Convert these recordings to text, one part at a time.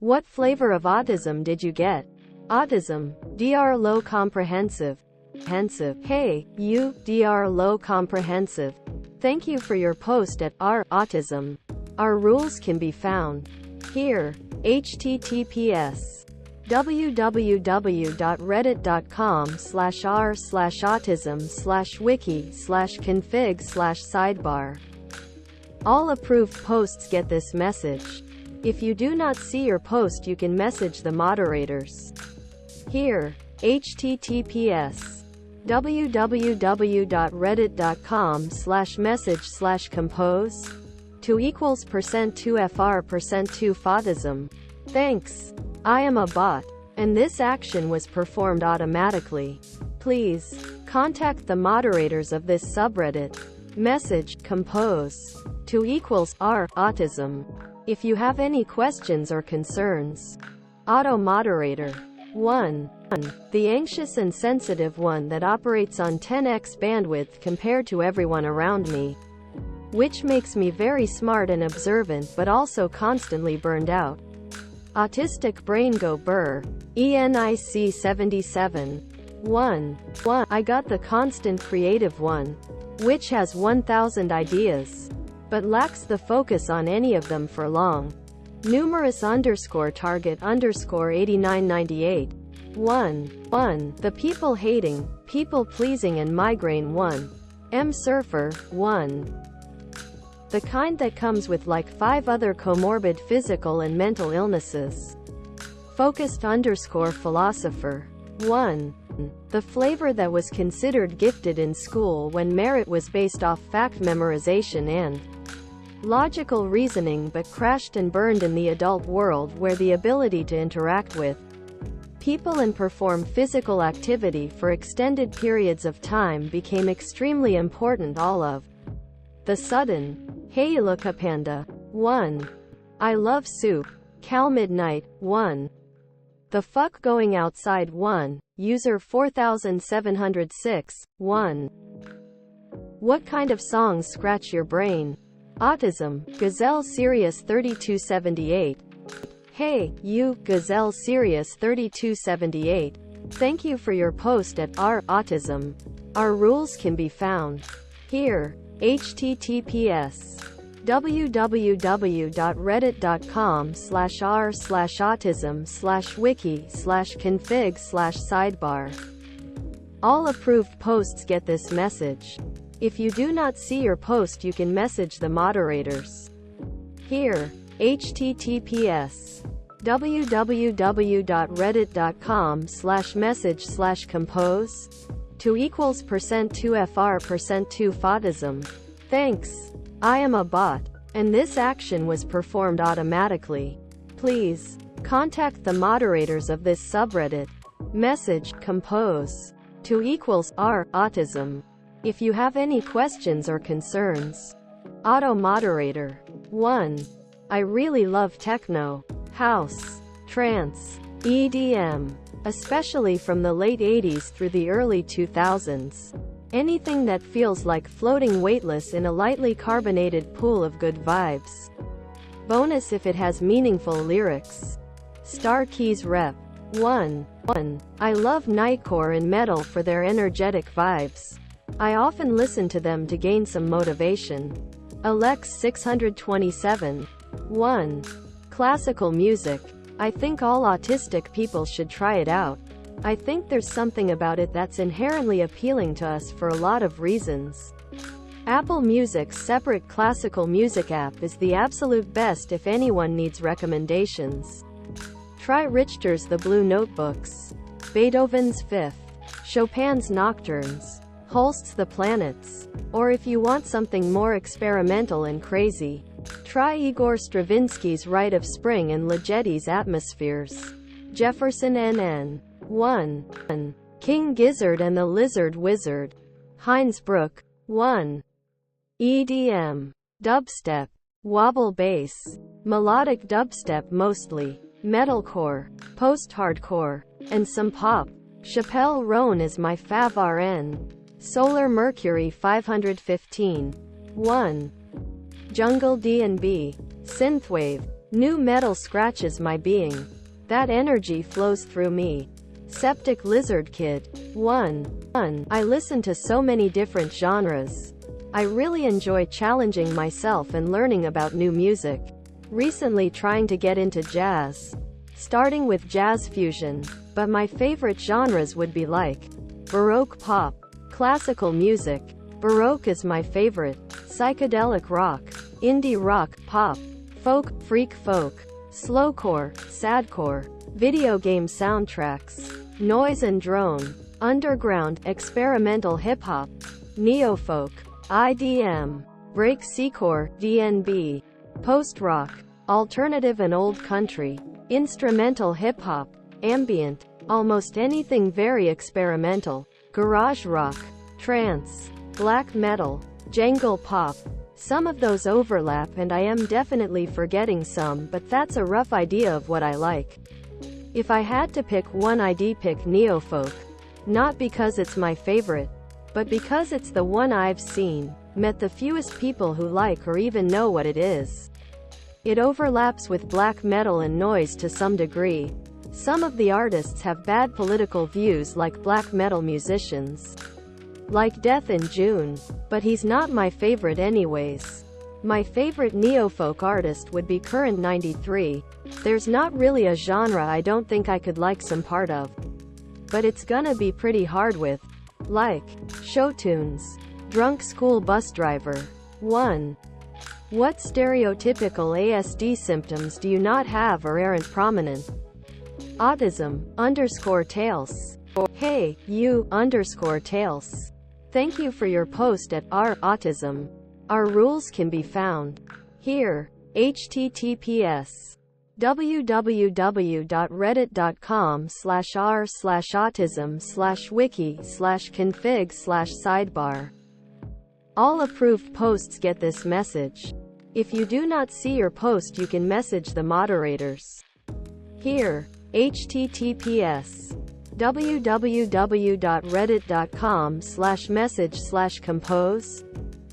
What flavor of autism did you get? Autism. Dr. Low Comprehensive. Hey, you, Dr. Low Comprehensive. Thank you for your post at autism. Our rules can be found here. https www.reddit.com/r/autism/wiki/config/sidebar. All approved posts get this message. If you do not see your post, you can message the moderators here. https www.reddit.com/message/compose 2%2fr%2fautism. Thanks. I am a bot, and this action was performed automatically. Please contact the moderators of this subreddit. Message compose 2%r/autism if you have any questions or concerns. Auto moderator 1. The anxious and sensitive one that operates on 10x bandwidth compared to everyone around me, which makes me very smart and observant but also constantly burned out. Autistic brain go burr. ENIC 77. 1. I got the constant creative one, which has 1000 ideas, but lacks the focus on any of them for long. Numerous _target _8998. 1. The people hating, people pleasing and migraine 1. M surfer 1. The kind that comes with like 5 other comorbid physical and mental illnesses. Focused _philosopher 1. The flavor that was considered gifted in school when merit was based off fact memorization and logical reasoning, but crashed and burned in the adult world where the ability to interact with people and perform physical activity for extended periods of time became extremely important all of the sudden. Hey look a panda 1. I love soup. Cal Midnight 1. The fuck going outside 1. User 4706 1. What kind of songs scratch your brain? Autism. Gazelle Sirius 3278. Hey, you, Gazelle Sirius 3278. Thank you for your post at autism. Our rules can be found here. https www.reddit.com/r/autism/wiki/config/sidebar. All approved posts get this message. If you do not see your post, you can message the moderators here. https www.reddit.com/message/compose 2%2fr%2fautism. Thanks. I am a bot, and this action was performed automatically. Please contact the moderators of this subreddit. Message compose 2%r/autism if you have any questions or concerns. Auto moderator 1. I really love techno, house, trance, EDM, especially from the late 80s through the early 2000s. Anything that feels like floating weightless in a lightly carbonated pool of good vibes. Bonus if it has meaningful lyrics. Star Keys Rep. 1. I love nightcore and metal for their energetic vibes. I often listen to them to gain some motivation. Alex 627. 1. Classical music. I think all autistic people should try it out. I think there's something about it that's inherently appealing to us for a lot of reasons. Apple Music's separate classical music app is the absolute best if anyone needs recommendations. Try Richter's The Blue Notebooks, Beethoven's Fifth, Chopin's Nocturnes, Holst's The Planets, or if you want something more experimental and crazy, try Igor Stravinsky's Rite of Spring and Ligeti's Atmospheres. Jefferson N.N. 1. King Gizzard and the Lizard Wizard. Heinz Brook. 1. EDM. Dubstep. Wobble bass. Melodic dubstep mostly. Metalcore. Post-hardcore. And some pop. Chappelle Roan is my fav RN. Solar Mercury 515. 1. Jungle D&B. Synthwave. Nu metal scratches my being. That energy flows through me. Septic Lizard Kid. 1. I listen to so many different genres. I really enjoy challenging myself and learning about new music. Recently trying to get into jazz. Starting with jazz fusion. But my favorite genres would be like Baroque pop, classical music. Baroque is my favorite. Psychedelic rock, indie rock, pop, folk, freak folk, slowcore, sadcore, video game soundtracks, noise and drone, underground, experimental hip-hop, neo-folk, IDM, breakcore, DnB, post-rock, alternative and old country, instrumental hip-hop, ambient, almost anything very experimental, garage rock, trance, black metal, jangle pop. Some of those overlap and I am definitely forgetting some, but that's a rough idea of what I like. If I had to pick one, I'd pick neofolk. Not because it's my favorite, but because it's the one I've seen, met the fewest people who like or even know what it is. It overlaps with black metal and noise to some degree. Some of the artists have bad political views like black metal musicians. Like Death in June. But he's not my favorite anyways. My favorite neofolk artist would be Current 93. There's not really a genre I don't think I could like some part of. But it's gonna be pretty hard with. Like Showtunes. Drunk School Bus Driver. 1. What stereotypical ASD symptoms do you not have or aren't prominent? Autism, _Tales. Hey, you, _Tales. Thank you for your post at autism. Our rules can be found here. https www.reddit.com/r/autism/wiki/config/sidebar. All approved posts get this message. If you do not see your post, you can message the moderators here. https www.reddit.com/message/compose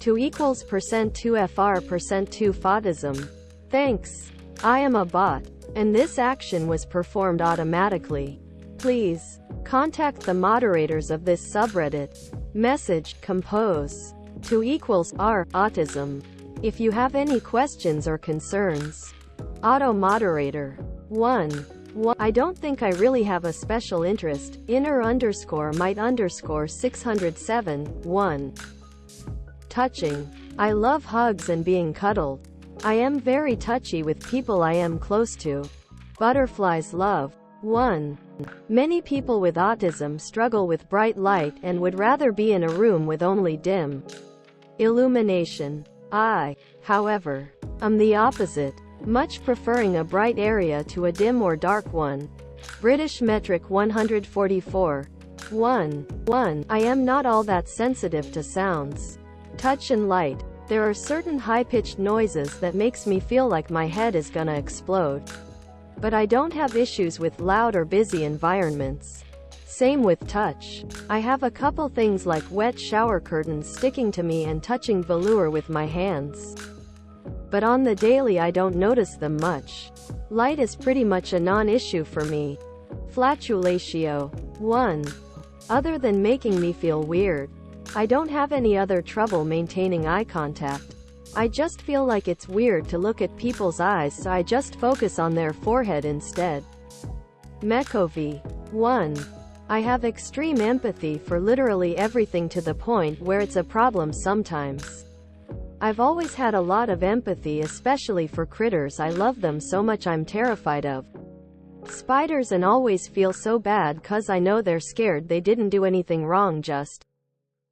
2=%2fr%2fautism. Thanks. I am a bot, and this action was performed automatically. Please contact the moderators of this subreddit. Message compose 2=r/autism if you have any questions or concerns. Auto moderator 1. I don't think I really have a special interest. Inner_might_607 1. Touching. I love hugs and being cuddled. I am very touchy with people I am close to. Butterflies love. 1. Many people with autism struggle with bright light and would rather be in a room with only dim illumination. I, however, am the opposite, much preferring a bright area to a dim or dark one. British metric 144. 1. I am not all that sensitive to sounds. Touch and light. There are certain high-pitched noises that makes me feel like my head is gonna explode. But I don't have issues with loud or busy environments. Same with touch. I have a couple things like wet shower curtains sticking to me and touching velour with my hands. But on the daily I don't notice them much. Light is pretty much a non-issue for me. Flatulatio. 1. Other than making me feel weird, I don't have any other trouble maintaining eye contact. I just feel like it's weird to look at people's eyes, so I just focus on their forehead instead. Mekovi. 1. I have extreme empathy for literally everything to the point where it's a problem sometimes. I've always had a lot of empathy, especially for critters. I love them so much I'm terrified of spiders and always feel so bad 'cause I know they're scared they didn't do anything wrong. Just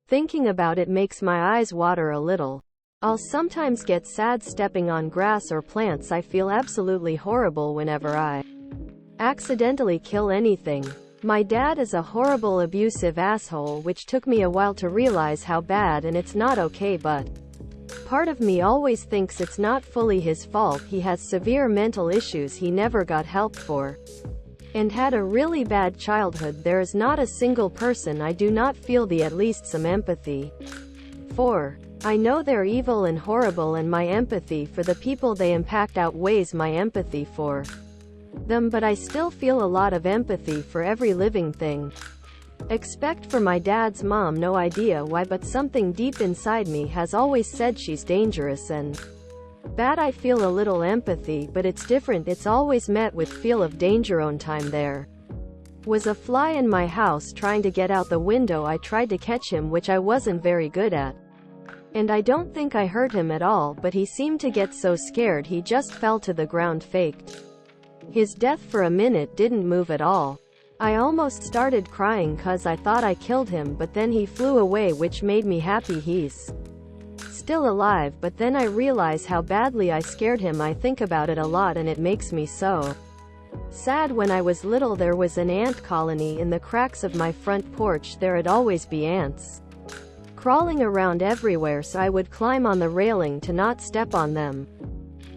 thinking about it makes my eyes water a little. I'll sometimes get sad stepping on grass or plants. I feel absolutely horrible whenever I accidentally kill anything. My dad is a horrible abusive asshole, which took me a while to realize how bad, and it's not okay, but part of me always thinks it's not fully his fault. He has severe mental issues he never got help for, and had a really bad childhood. There is not a single person I do not feel at least some empathy for. I know they're evil and horrible, and my empathy for the people they impact outweighs my empathy for them, but I still feel a lot of empathy for every living thing. Except for my dad's mom, no idea why, but something deep inside me has always said she's dangerous and bad. I feel a little empathy, but it's different. It's always met with feel of danger. On time there was a fly in my house trying to get out the window. I tried to catch him, which I wasn't very good at, and I don't think I hurt him at all, but he seemed to get so scared he just fell to the ground. Faked his death for a minute, didn't move at all. I almost started crying cause I thought I killed him, but then he flew away, which made me happy he's still alive. But then I realize how badly I scared him. I think about it a lot and it makes me so sad. When I was little, there was an ant colony in the cracks of my front porch. There'd always be ants crawling around everywhere, so I would climb on the railing to not step on them.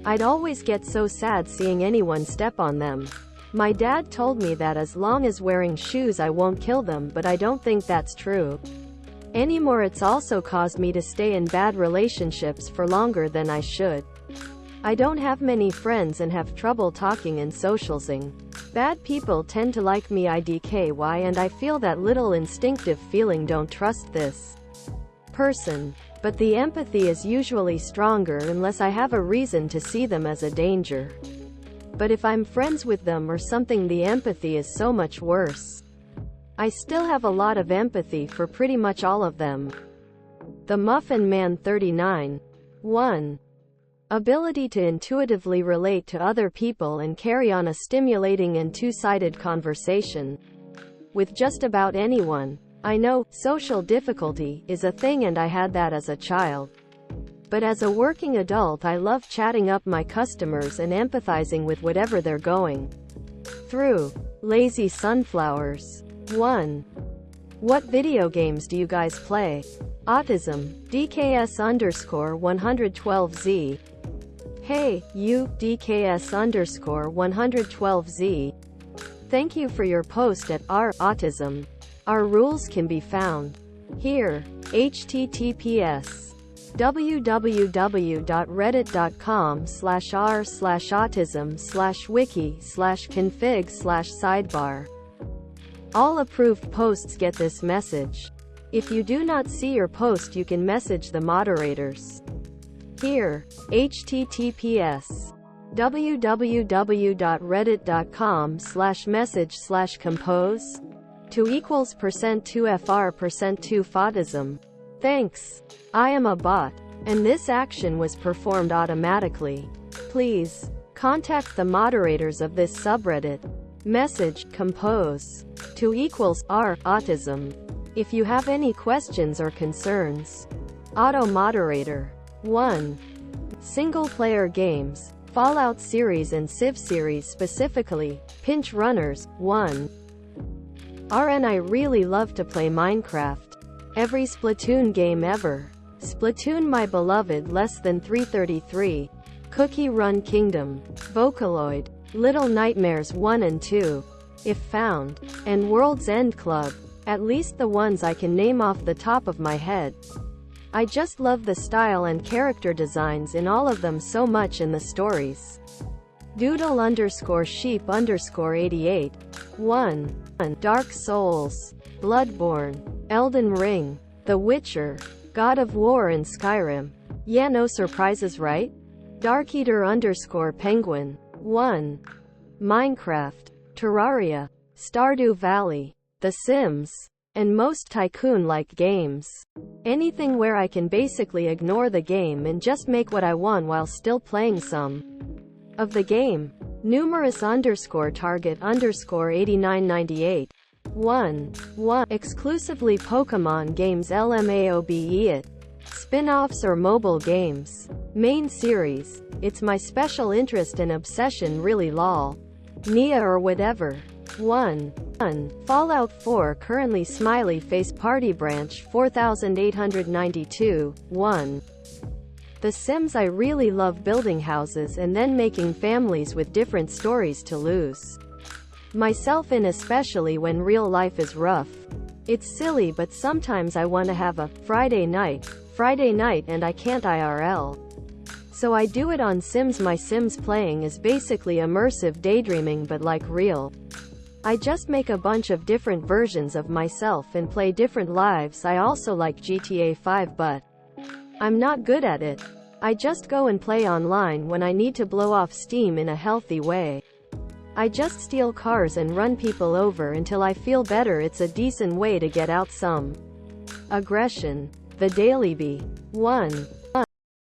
I'd always get so sad seeing anyone step on them. My dad told me that as long as wearing shoes I won't kill them, but I don't think that's true anymore. It's also caused me to stay in bad relationships for longer than I should. I don't have many friends and have trouble talking and socializing. Bad people tend to like me, IDKY, and I feel that little instinctive feeling, don't trust this person. But the empathy is usually stronger unless I have a reason to see them as a danger. But if I'm friends with them or something, the empathy is so much worse. I still have a lot of empathy for pretty much all of them. The Muffin Man 39. 1. Ability to intuitively relate to other people and carry on a stimulating and two-sided conversation with just about anyone. I know, social difficulty is a thing, and I had that as a child. But as a working adult, I love chatting up my customers and empathizing with whatever they're going through. Lazy Sunflowers. 1. What video games do you guys play? Autism. DKS_112Z. Hey, you, DKS_112Z. Thank you for your post at r/autism. Our rules can be found here. https://r/autism/wiki/config/sidebar. All approved posts get this message. If you do not see your post, you can message the moderators here. https://www.reddit.com/message/compose 2=%2fr%2fautism. Thanks. I am a bot, and this action was performed automatically. Please contact the moderators of this subreddit. Message compose 2=r/autism if you have any questions or concerns. Auto moderator. 1. Single-player games, Fallout series and Civ series, specifically Pinch Runners. 1. RN. I really love to play Minecraft. Every Splatoon game ever. Splatoon my beloved. Less than 333. Cookie Run Kingdom. Vocaloid. Little Nightmares 1 and 2. If Found. And World's End Club. At least the ones I can name off the top of my head. I just love the style and character designs in all of them so much, in the stories. Doodle_sheep_88. 1. Dark Souls. Bloodborne. Elden Ring. The Witcher. God of War and Skyrim. Yeah, no surprises, right? Darkeater_penguin. 1. Minecraft. Terraria. Stardew Valley. The Sims. And most tycoon-like games. Anything where I can basically ignore the game and just make what I want while still playing some of the game. Numerous_target_8998. 1. Exclusively Pokemon games. LMAOBE it. Spin-offs or mobile games. Main series. It's my special interest and obsession, really, lol. Nia or whatever. 1. Fallout 4. Currently Smiley Face Party Branch 4892. 1. The Sims. I really love building houses and then making families with different stories to lose myself in, especially when real life is rough. It's silly, but sometimes I want to have a Friday night Friday night and I can't IRL. So I do it on Sims. My Sims playing is basically immersive daydreaming but like real. I just make a bunch of different versions of myself and play different lives. I also like GTA 5 but I'm not good at it. I just go and play online when I need to blow off steam in a healthy way. I just steal cars and run people over until I feel better. It's a decent way to get out some aggression. The Daily Bee. 1.